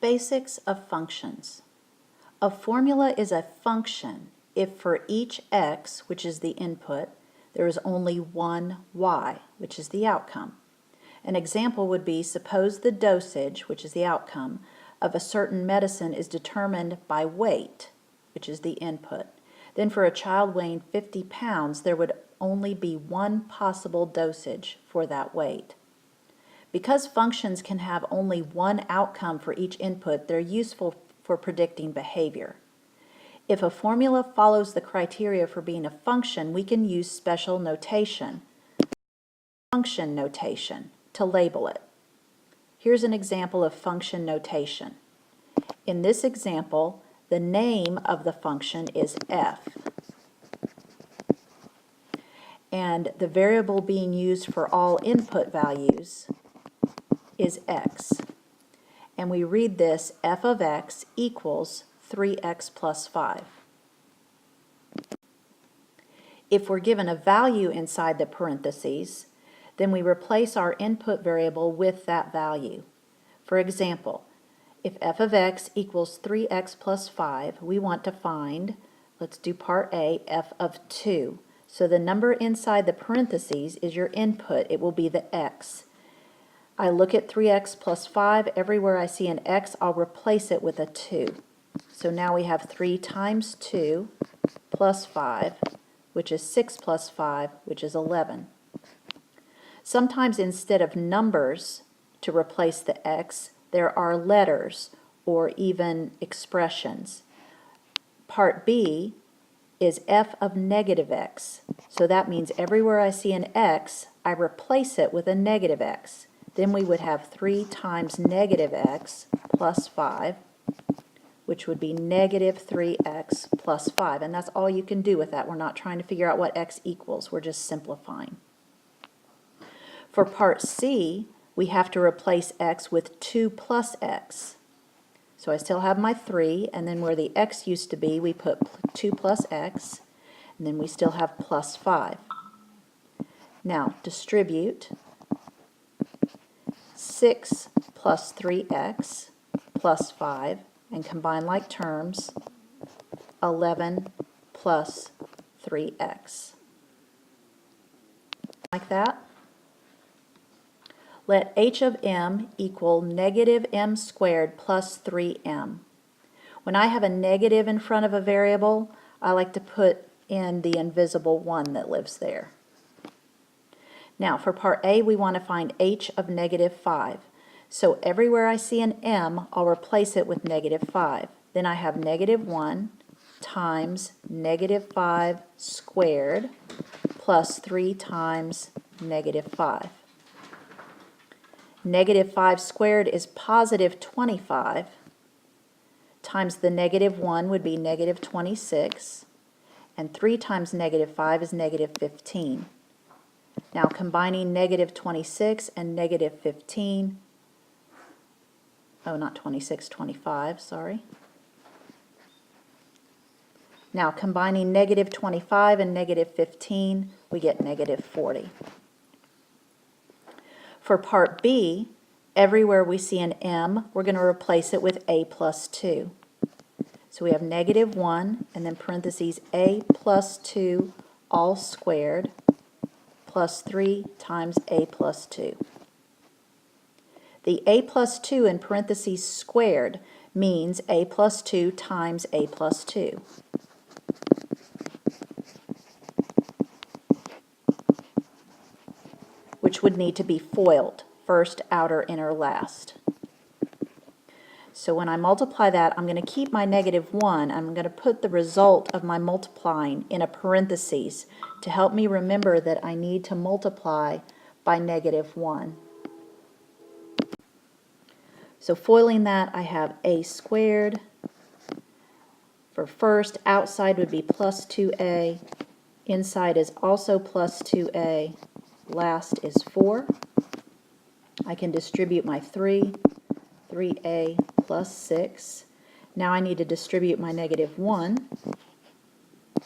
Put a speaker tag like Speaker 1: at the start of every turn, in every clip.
Speaker 1: Basics of functions. A formula is a function if for each x, which is the input, there is only one y, which is the outcome. An example would be, suppose the dosage, which is the outcome, of a certain medicine is determined by weight, which is the input. Then for a child weighing 50 pounds, there would only be one possible dosage for that weight. Because functions can have only one outcome for each input, they're useful for predicting behavior. If a formula follows the criteria for being a function, we can use special notation, function notation, to label it. Here's an example of function notation. In this example, the name of the function is f, and the variable being used for all input values is x. And we read this f of x equals 3x plus 5. If we're given a value inside the parentheses, then we replace our input variable with that value. For example, if f of x equals 3x plus 5, we want to find, let's do part A, f of 2. So the number inside the parentheses is your input. It will be the x. I look at 3x plus 5. Everywhere I see an x, I'll replace it with a 2. So now we have 3 times 2 plus 5, which is 6 plus 5, which is 11. Sometimes instead of numbers to replace the x, there are letters or even expressions. Part B is f of negative x. So that means everywhere I see an x, I replace it with a negative x. Then we would have 3 times negative x plus 5, which would be negative 3x plus 5. And that's all you can do with that. We're not trying to figure out what x equals. We're just simplifying. For part C, we have to replace x with 2 plus x. So I still have my 3, and then where the x used to be, we put 2 plus x, and then we still have plus 5. Now, distribute 6 plus 3x plus 5, and combine like terms, 11 plus 3x. Like that. Let h of m equal negative m squared plus 3m. When I have a negative in front of a variable, I like to put in the invisible 1 that lives there. Now for part A, we want to find h of negative 5. So everywhere I see an m, I'll replace it with negative 5. Then I have negative 1 times negative 5 squared plus 3 times negative 5. Negative 5 squared is positive 25 times the negative 1 would be negative 26, and 3 times negative 5 is negative 15. Now combining negative 26 and negative 15, oh not 26, 25, sorry. Now combining negative 25 and negative 15, we get negative 40. For part B, everywhere we see an m, we're going to replace it with a plus 2. So we have negative 1, and then parentheses a plus 2 all squared, plus 3 times a plus 2. The a plus 2 in parentheses squared means a plus 2 times a plus 2. Which would need to be FOILed, first, outer, inner, last. So when I multiply that, I'm going to keep my negative 1. I'm going to put the result of my multiplying in a parentheses to help me remember that I need to multiply by negative 1. So foiling that, I have a squared. For first, outside would be plus 2a. Inside is also plus 2a. Last is 4. I can distribute my 3, 3a plus 6. Now I need to distribute my negative 1.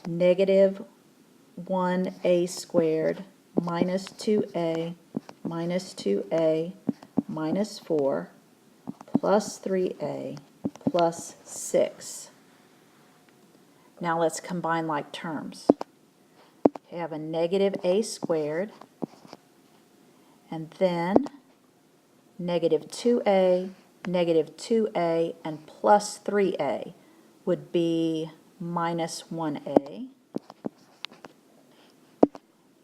Speaker 1: Negative 1a squared minus 2a minus 2a minus 4 plus 3a plus 6. Now let's combine like terms. Okay, I have a negative a squared, and then negative 2a, and plus 3a would be minus 1a,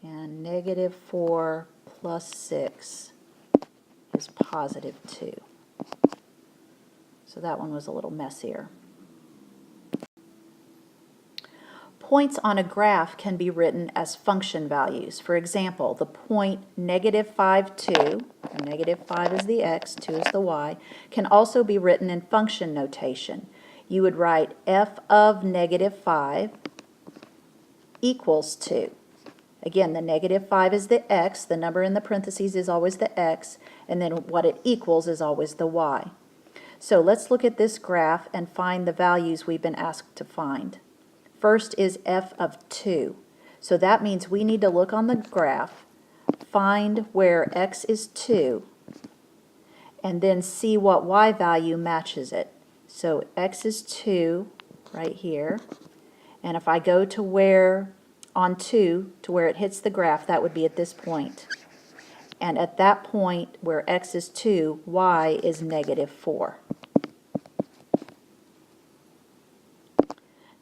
Speaker 1: and negative 4 plus 6 is positive 2. So that one was a little messier. Points on a graph can be written as function values. For example, the point negative 5, 2, or negative 5 is the x, 2 is the y, can also be written in function notation. You would write f of negative 5 equals 2. Again, the negative 5 is the x, the number in the parentheses is always the x, and then what it equals is always the y. So let's look at this graph and find the values we've been asked to find. First is f of 2. So that means we need to look on the graph, find where x is 2, and then see what y value matches it. So x is 2 right here, and if I go to where, on 2, to where it hits the graph, that would be at this point. And at that point where x is 2, y is negative 4.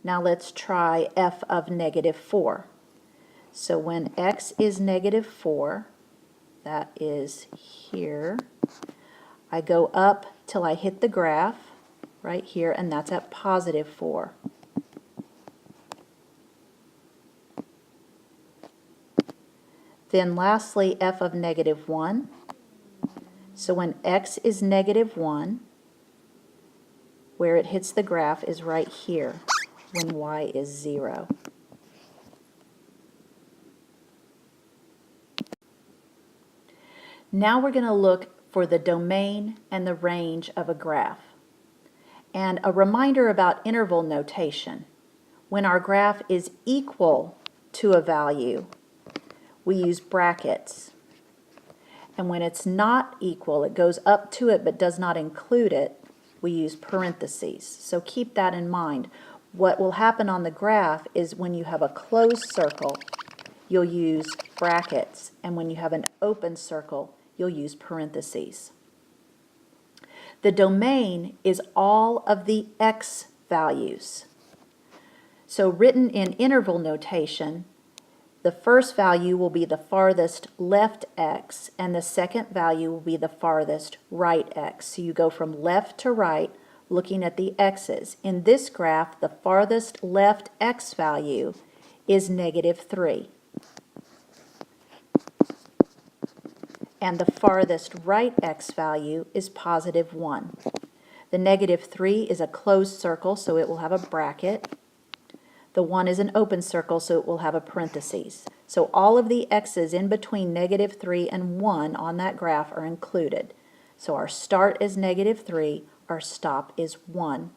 Speaker 1: Now let's try f of negative 4. So when x is negative 4, that is here, I go up till I hit the graph right here, and that's at positive 4. Then lastly, f of negative 1. So when x is negative 1, where it hits the graph is right here, when y is 0. Now we're going to look for the domain and the range of a graph. And a reminder about interval notation. When our graph is equal to a value, we use brackets. And when it's not equal, it goes up to it but does not include it, we use parentheses. So keep that in mind. What will happen on the graph is when you have a closed circle, you'll use brackets, and when you have an open circle, you'll use parentheses. The domain is all of the x values. So written in interval notation, the first value will be the farthest left x, and the second value will be the farthest right x. So you go from left to right, looking at the x's. In this graph, the farthest left x value is negative 3. And the farthest right x value is positive 1. The negative 3 is a closed circle, so it will have a bracket. The 1 is an open circle, so it will have a parentheses. So all of the x's in between negative 3 and 1 on that graph are included. So our start is negative 3, our stop is 1.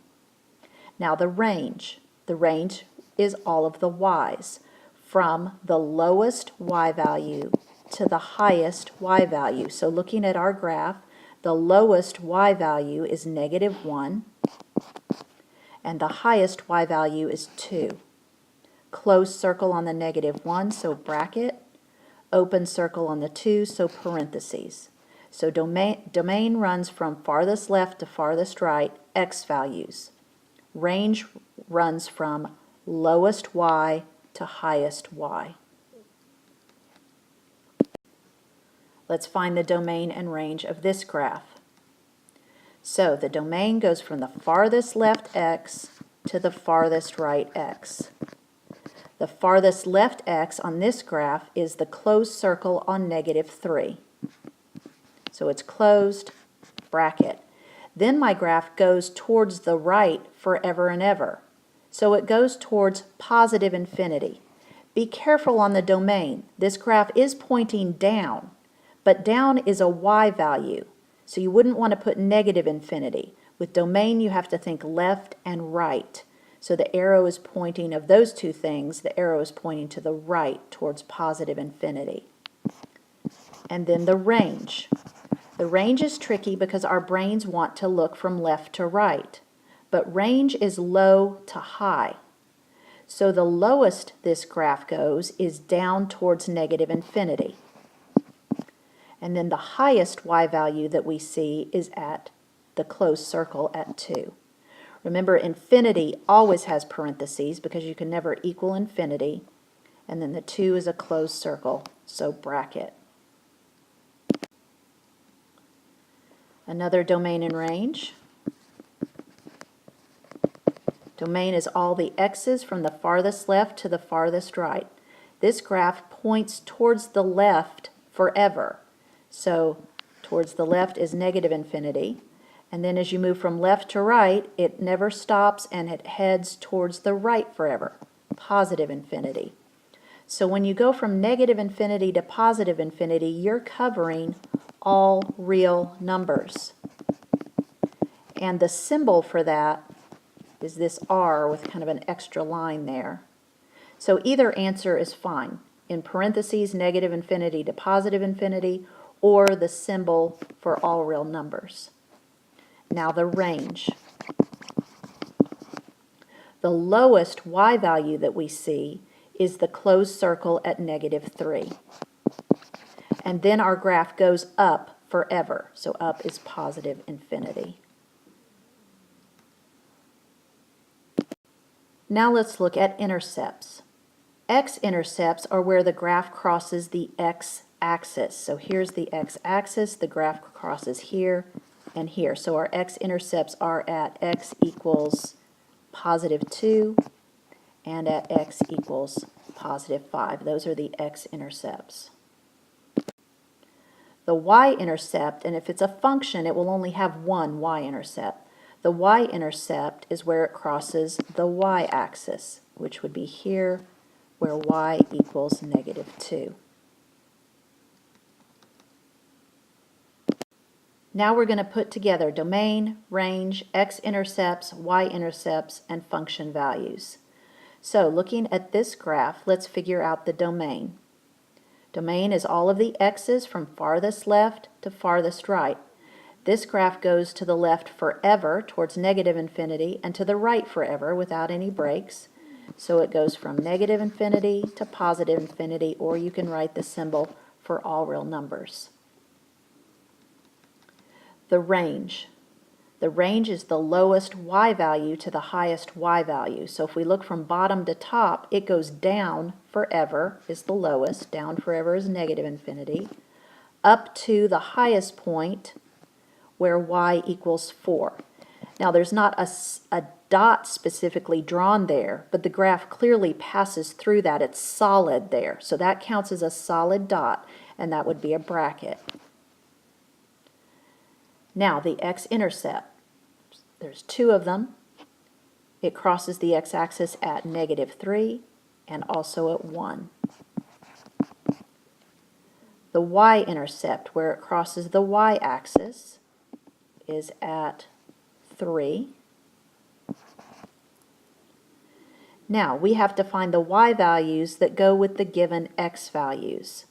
Speaker 1: Now the range. The range is all of the y's, from the lowest y value to the highest y value. So looking at our graph, the lowest y value is negative 1, and the highest y value is 2. Closed circle on the negative 1, so bracket. Open circle on the 2, so parentheses. So domain runs from farthest left to farthest right, x values. Range runs from lowest y to highest y. Let's find the domain and range of this graph. So the domain goes from the farthest left x to the farthest right x. The farthest left x on this graph is the closed circle on negative 3. So it's closed, bracket. Then my graph goes towards the right forever and ever. So it goes towards positive infinity. Be careful on the domain. This graph is pointing down, but down is a y value. So you wouldn't want to put negative infinity. With domain, you have to think left and right. So the arrow is pointing, of those two things, the arrow is pointing to the right towards positive infinity. And then the range. The range is tricky because our brains want to look from left to right, but range is low to high. So the lowest this graph goes is down towards negative infinity. And then the highest y value that we see is at the closed circle at 2. Remember, infinity always has parentheses because you can never equal infinity. And then the 2 is a closed circle, so bracket. Another domain and range. Domain is all the x's from the farthest left to the farthest right. This graph points towards the left forever. So towards the left is negative infinity. And then as you move from left to right, it never stops and it heads towards the right forever, positive infinity. So when you go from negative infinity to positive infinity, you're covering all real numbers. And the symbol for that is this R with kind of an extra line there. So either answer is fine. In parentheses, negative infinity to positive infinity, or the symbol for all real numbers. Now the range. The lowest y value that we see is the closed circle at negative 3. And then our graph goes up forever. So up is positive infinity. Now let's look at intercepts. X-intercepts are where the graph crosses the x-axis. So here's the x-axis, the graph crosses here and here. So our x-intercepts are at x equals positive 2 and at x equals positive 5. Those are the x-intercepts. The y-intercept, and if it's a function, it will only have one y-intercept. The y-intercept is where it crosses the y-axis, which would be here, where y equals negative 2. Now we're going to put together domain, range, x-intercepts, y-intercepts, and function values. So looking at this graph, let's figure out the domain. Domain is all of the x's from farthest left to farthest right. This graph goes to the left forever towards negative infinity and to the right forever without any breaks. So it goes from negative infinity to positive infinity, or you can write the symbol for all real numbers. The range. The range is the lowest y value to the highest y value. So if we look from bottom to top, it goes down forever is the lowest, down forever is negative infinity, up to the highest point where y equals 4. Now there's not a dot specifically drawn there, but the graph clearly passes through that. It's solid there. So that counts as a solid dot, and that would be a bracket. Now the x-intercept. There's 2 of them. It crosses the x-axis at negative 3 and also at 1. The y-intercept, where it crosses the y-axis, is at 3. Now we have to find the y values that go with the given x values.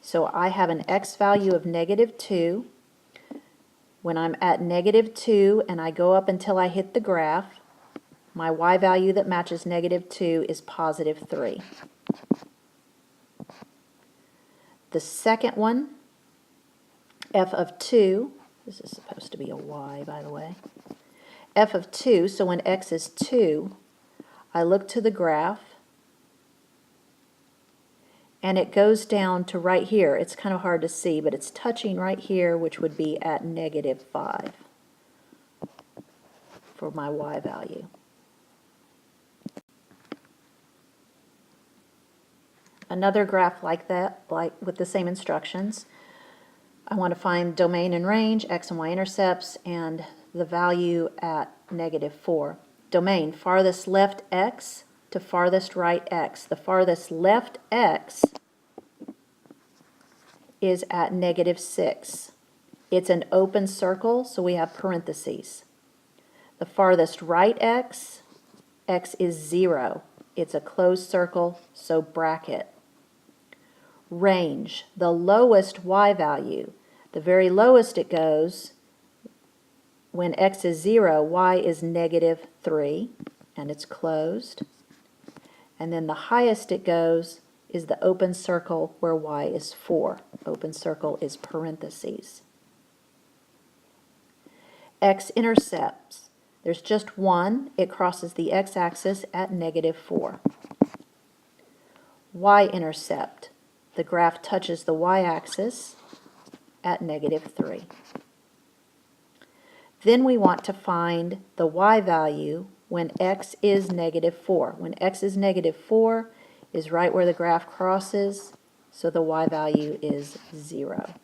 Speaker 1: So I have an x value of negative 2. When I'm at negative 2 and I go up until I hit the graph, my y value that matches negative 2 is positive 3. The second one, f of 2, this is supposed to be a y, by the way, f of 2, so when x is 2, I look to the graph, and it goes down to right here. It's kind of hard to see, but it's touching right here, which would be at negative 5 for my y value. Another graph like that, like with the same instructions. I want to find domain and range, x and y intercepts, and the value at negative 4. Domain, farthest left x to farthest right x. The farthest left x is at negative 6. It's an open circle, so we have parentheses. The farthest right x, x is 0. It's a closed circle, so bracket. Range, the lowest y value The very lowest it goes, when x is 0, y is negative 3, and it's closed. And then the highest it goes is the open circle where y is 4. Open circle is parentheses. X-intercepts. There's just one. It crosses the x-axis at negative 4. Y-intercept. The graph touches the y-axis at negative 3. Then we want to find the y value when x is negative 4. When x is negative 4 is right where the graph crosses, so the y value is 0.